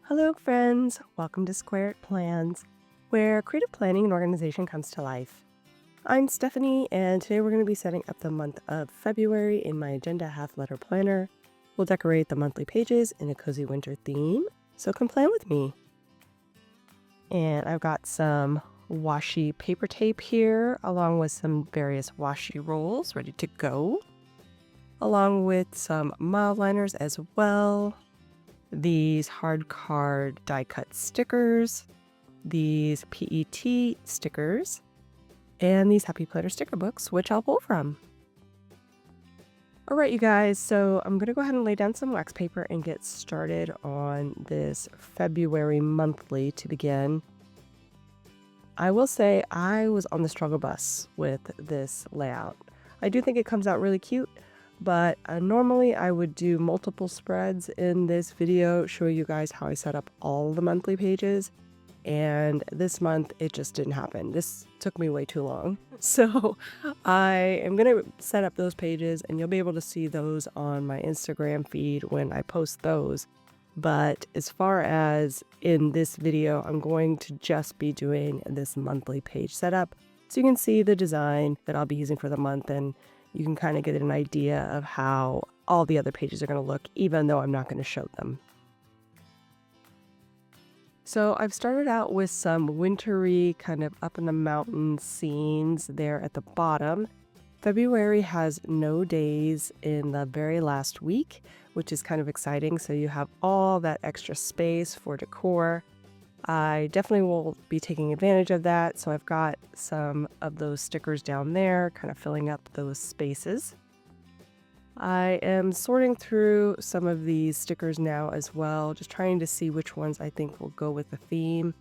Hello, friends. Welcome to Squaird Plans, where creative planning and organization comes to life. I'm Stephanie, and today we're going to be setting up the month of February in my Agenda Half Letter Planner. We'll decorate the monthly pages in a cozy winter theme, so come plan with me. And I've got some washi paper tape here, along with some various washi rolls ready to go, along with some mild liners as well. These hard card die cut stickers, these PET stickers, and these Happy Planner sticker books, which I'll pull from. All right, you guys, so I'm going to go ahead and lay down some wax paper and get started on this February monthly to begin. I will say I was on the struggle bus with this layout. I do think it comes out really cute, but normally I would do multiple spreads in this video, show you guys how I set up all the monthly pages. And this month it just didn't happen. This took me way too long. So I am going to set up those pages and you'll be able to see those on my Instagram feed when I post those. But as far as in this video, I'm going to just be doing this monthly page setup so you can see the design that I'll be using for the month, and you can kind of get an idea of how all the other pages are going to look, even though I'm not going to show them. So I've started out with some wintry kind of up in the mountain scenes there at the bottom. February has no days in the very last week, which is kind of exciting. So you have all that extra space for decor. I definitely will be taking advantage of that. So I've got some of those stickers down there, kind of filling up those spaces. I am sorting through some of these stickers now as well, just trying to see which ones I think will go with the theme.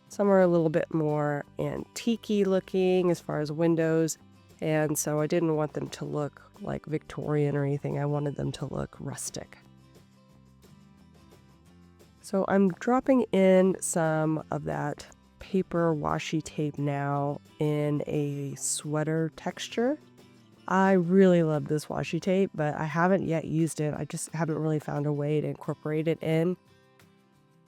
Some are a little bit more antique-y looking as far as windows, and so I didn't want them to look like Victorian or anything. I wanted them to look rustic. So I'm dropping in some of that paper washi tape now in a sweater texture. I really love this washi tape, but I haven't yet used it. I just haven't really found a way to incorporate it in.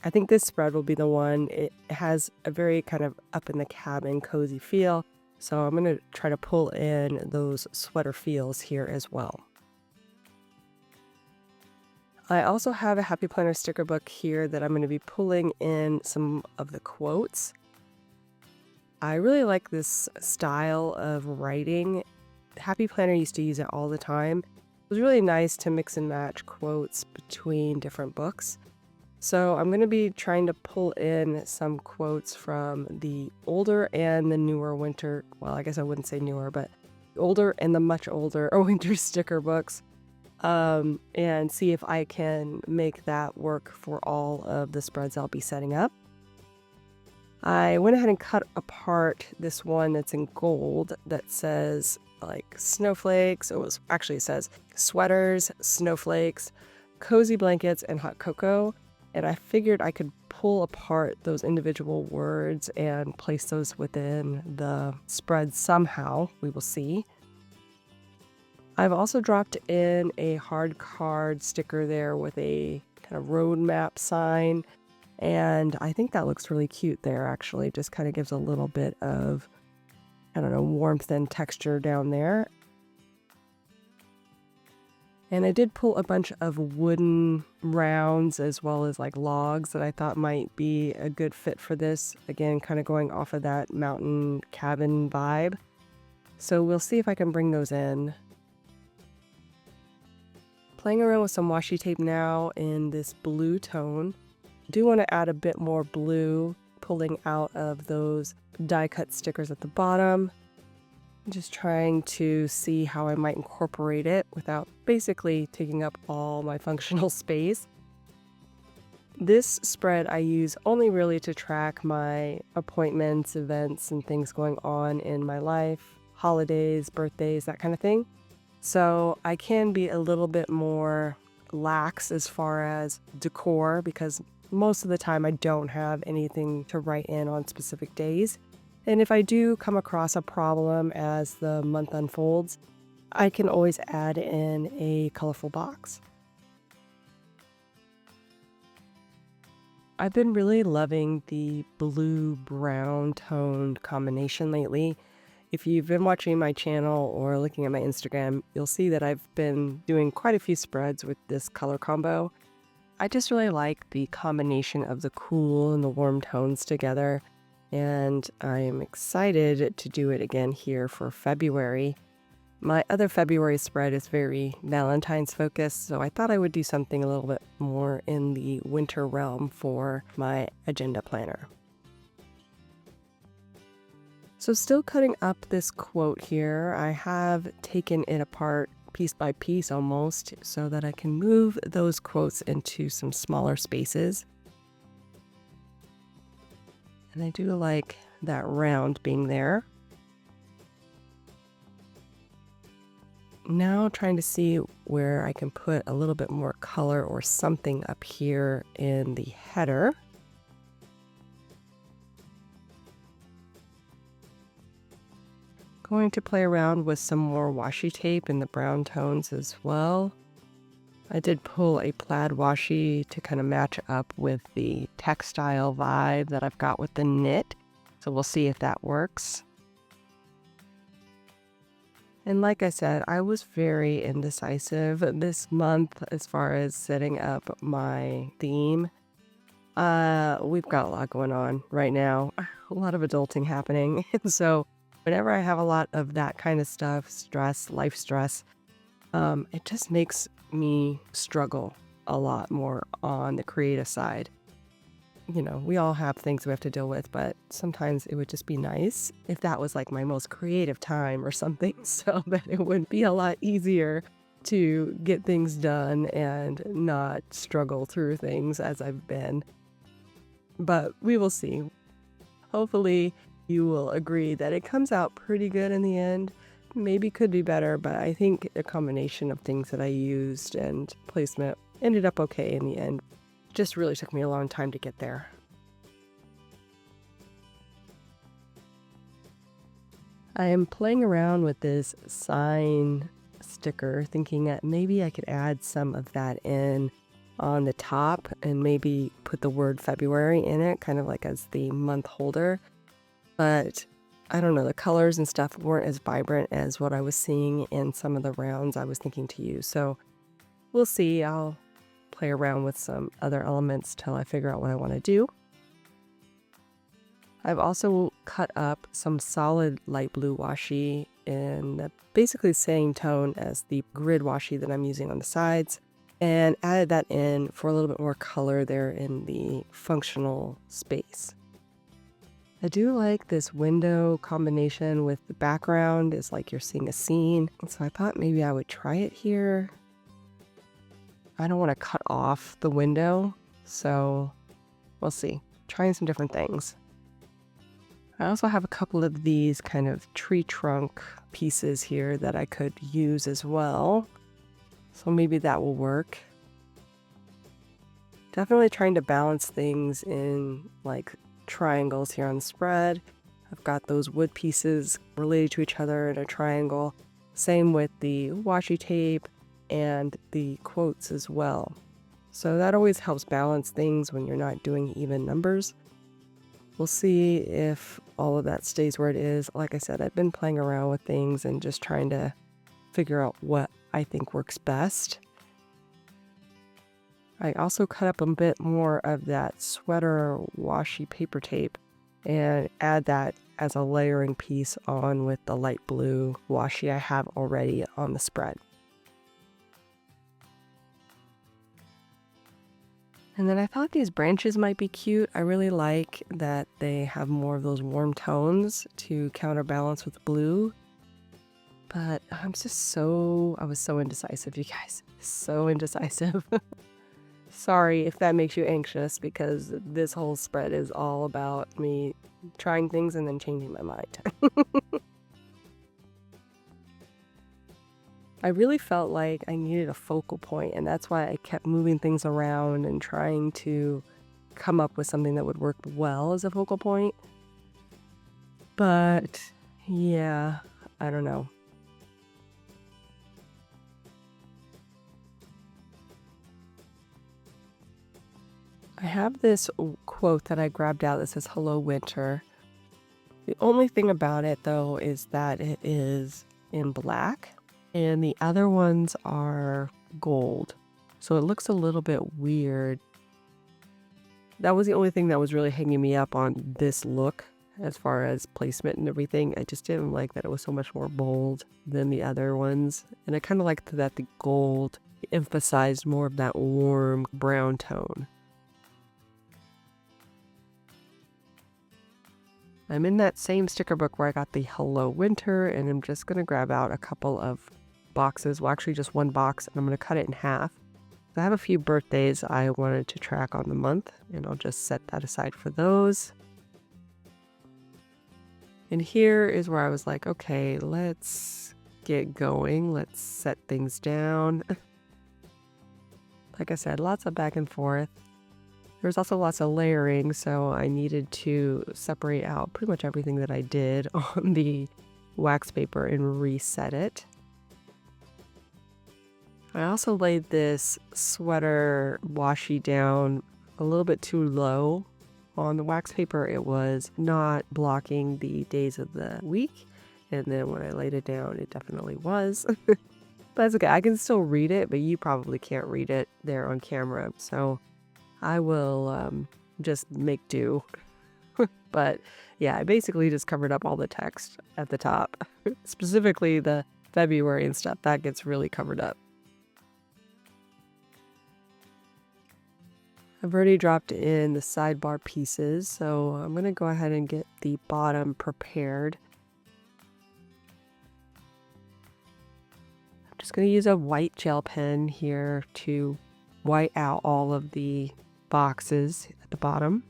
I think this spread will be the one. It has a very kind of up in the cabin cozy feel, so I'm going to try to pull in those sweater feels here as well. I also have a Happy Planner sticker book here that I'm going to be pulling in some of the quotes. I really like this style of writing. Happy Planner used to use it all the time. It was really nice to mix and match quotes between different books. So I'm going to be trying to pull in some quotes from the older and the newer winter, well, I guess I wouldn't say newer, but the older and the much older winter sticker books, and see if I can make that work for all of the spreads I'll be setting up. I went ahead and cut apart this one that's in gold that says like snowflakes. It says sweaters, snowflakes, cozy blankets, and hot cocoa. And I figured I could pull apart those individual words and place those within the spread somehow. We will see. I've also dropped in a hard card sticker there with a kind of road map sign. And I think that looks really cute there, actually. It just kind of gives a little bit of, I don't know, warmth and texture down there. And I did pull a bunch of wooden rounds as well as like logs that I thought might be a good fit for this. Again, kind of going off of that mountain cabin vibe. So we'll see if I can bring those in. Playing around with some washi tape now in this blue tone. Do want to add a bit more blue, pulling out of those die cut stickers at the bottom. Just trying to see how I might incorporate it without basically taking up all my functional space. This spread I use only really to track my appointments, events, and things going on in my life, holidays, birthdays, that kind of thing. So I can be a little bit more lax as far as decor because most of the time I don't have anything to write in on specific days. And if I do come across a problem as the month unfolds, I can always add in a colorful box. I've been really loving the blue-brown toned combination lately. If you've been watching my channel or looking at my Instagram, you'll see that I've been doing quite a few spreads with this color combo. I just really like the combination of the cool and the warm tones together, and I'm excited to do it again here for February. My other February spread is very Valentine's focused, so I thought I would do something a little bit more in the winter realm for my agenda planner. So still cutting up this quote here, I have taken it apart piece by piece almost so that I can move those quotes into some smaller spaces. And I do like that round being there. Now trying to see where I can put a little bit more color or something up here in the header. Going to play around with some more washi tape in the brown tones as well. I did pull a plaid washi to kind of match up with the textile vibe that I've got with the knit. So we'll see if that works. And like I said, I was very indecisive this month as far as setting up my theme. We've got a lot going on right now, a lot of adulting happening. And so whenever I have a lot of that kind of stuff, stress, life stress, it just makes me struggle a lot more on the creative side. You know, we all have things we have to deal with, but sometimes it would just be nice if that was like my most creative time or something, so that it would be a lot easier to get things done and not struggle through things as I've been. But we will see. Hopefully you will agree that it comes out pretty good in the end. Maybe could be better, but I think a combination of things that I used and placement ended up okay in the end. Just really took me a long time to get there. I am playing around with this sign sticker, thinking that maybe I could add some of that in on the top and maybe put the word February in it, kind of like as the month holder. But I don't know, the colors and stuff weren't as vibrant as what I was seeing in some of the rounds I was thinking to use. So we'll see. I'll play around with some other elements till I figure out what I want to do. I've also cut up some solid light blue washi in basically the same tone as the grid washi that I'm using on the sides, and added that in for a little bit more color there in the functional space. I do like this window combination with the background. It's like you're seeing a scene, so I thought maybe I would try it here. I don't want to cut off the window, so we'll see. Trying some different things. I also have a couple of these kind of tree trunk pieces here that I could use as well, so maybe that will work. Definitely trying to balance things in like triangles here on the spread. I've got those wood pieces related to each other in a triangle. Same with the washi tape and the quotes as well. So that always helps balance things when you're not doing even numbers. We'll see if all of that stays where it is. Like I said, I've been playing around with things and just trying to figure out what I think works best. I also cut up a bit more of that sweater washi paper tape and add that as a layering piece on with the light blue washi I have already on the spread. And then I thought these branches might be cute. I really like that they have more of those warm tones to counterbalance with blue. But I was so indecisive, you guys. So indecisive. Sorry if that makes you anxious, because this whole spread is all about me trying things and then changing my mind. I really felt like I needed a focal point, and that's why I kept moving things around and trying to come up with something that would work well as a focal point. But yeah, I don't know. I have this quote that I grabbed out that says, "Hello, winter." The only thing about it, though, is that it is in black, and the other ones are gold. So it looks a little bit weird. That was the only thing that was really hanging me up on this look as far as placement and everything. I just didn't like that it was so much more bold than the other ones. And I kind of liked that the gold emphasized more of that warm brown tone. I'm in that same sticker book where I got the Hello Winter, and I'm just going to grab out a couple of boxes. Well, actually just one box, and I'm going to cut it in half. I have a few birthdays I wanted to track on the month, and I'll just set that aside for those. And here is where I was like, okay, let's get going. Let's set things down. Like I said, lots of back and forth. There's also lots of layering, so I needed to separate out pretty much everything that I did on the wax paper and reset it. I also laid this sweater washi down a little bit too low on the wax paper. It was not blocking the days of the week, and then when I laid it down, it definitely was. But that's okay. I can still read it, but you probably can't read it there on camera, so I will just make do. But yeah, I basically just covered up all the text at the top, specifically the February and stuff. That gets really covered up. I've already dropped in the sidebar pieces, so I'm going to go ahead and get the bottom prepared. I'm just going to use a white gel pen here to white out all of the boxes at the bottom.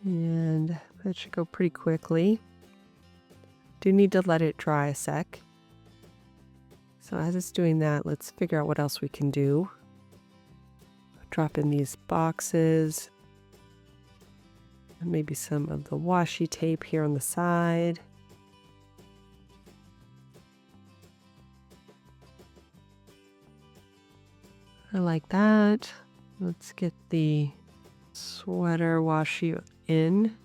And that should go pretty quickly. Do need to let it dry a sec. So as it's doing that, let's figure out what else we can do. Drop in these boxes. And maybe some of the washi tape here on the side. I like that. Let's get the sweater washi in.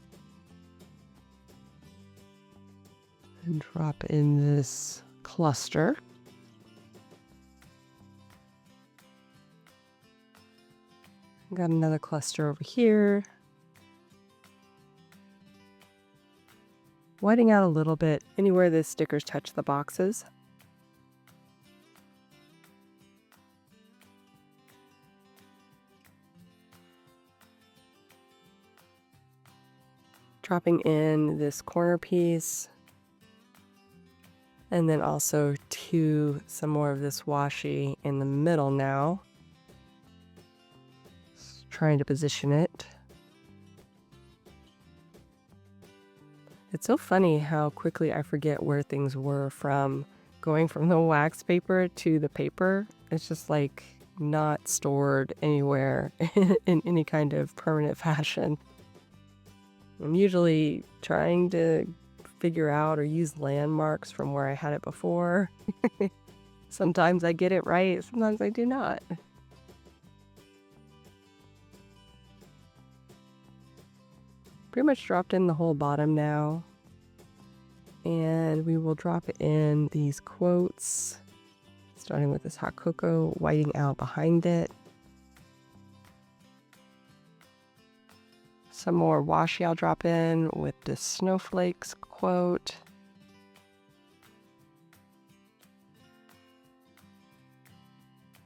And drop in this cluster. Got another cluster over here. Whiting out a little bit anywhere the stickers touch the boxes. Dropping in this corner piece. And then also some more of this washi in the middle now. Trying to position it. It's so funny how quickly I forget where things were from going from the wax paper to the paper. It's just like not stored anywhere in any kind of permanent fashion. I'm usually trying to figure out or use landmarks from where I had it before. Sometimes I get it right, sometimes I do not. Pretty much dropped in the whole bottom now. And we will drop in these quotes, starting with this hot cocoa, whiting out behind it. Some more washi I'll drop in with the snowflakes quote.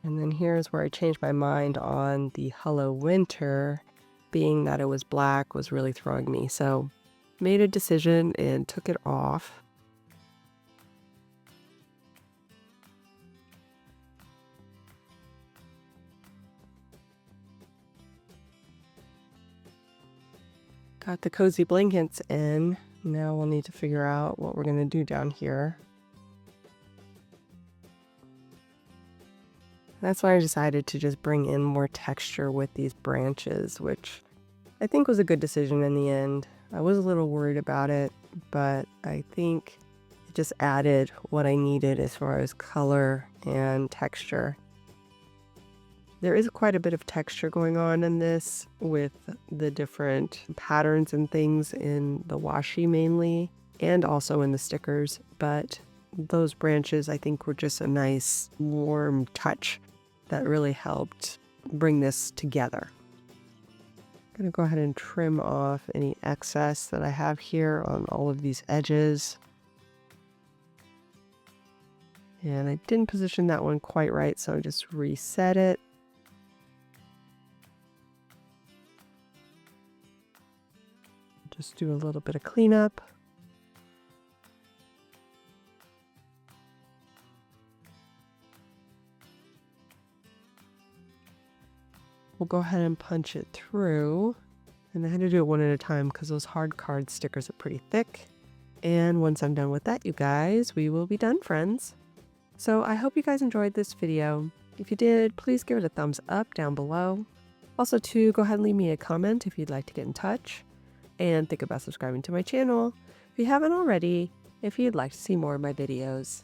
And then here's where I changed my mind on the Hello Winter. Being that it was black was really throwing me, so made a decision and took it off. Got the cozy blankets in. Now we'll need to figure out what we're going to do down here. That's why I decided to just bring in more texture with these branches, which I think was a good decision in the end. I was a little worried about it, but I think it just added what I needed as far as color and texture. There is quite a bit of texture going on in this with the different patterns and things in the washi mainly, and also in the stickers, but those branches I think were just a nice warm touch that really helped bring this together. I'm going to go ahead and trim off any excess that I have here on all of these edges. And I didn't position that one quite right, so I just reset it. Just do a little bit of cleanup. We'll go ahead and punch it through. And I had to do it one at a time because those hard card stickers are pretty thick. And once I'm done with that, you guys, we will be done, friends. So I hope you guys enjoyed this video. If you did, please give it a thumbs up down below. Also, too, go ahead and leave me a comment if you'd like to get in touch. And think about subscribing to my channel if you haven't already, if you'd like to see more of my videos.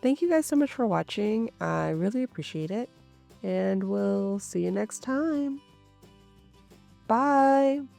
Thank you guys so much for watching. I really appreciate it. And we'll see you next time. Bye!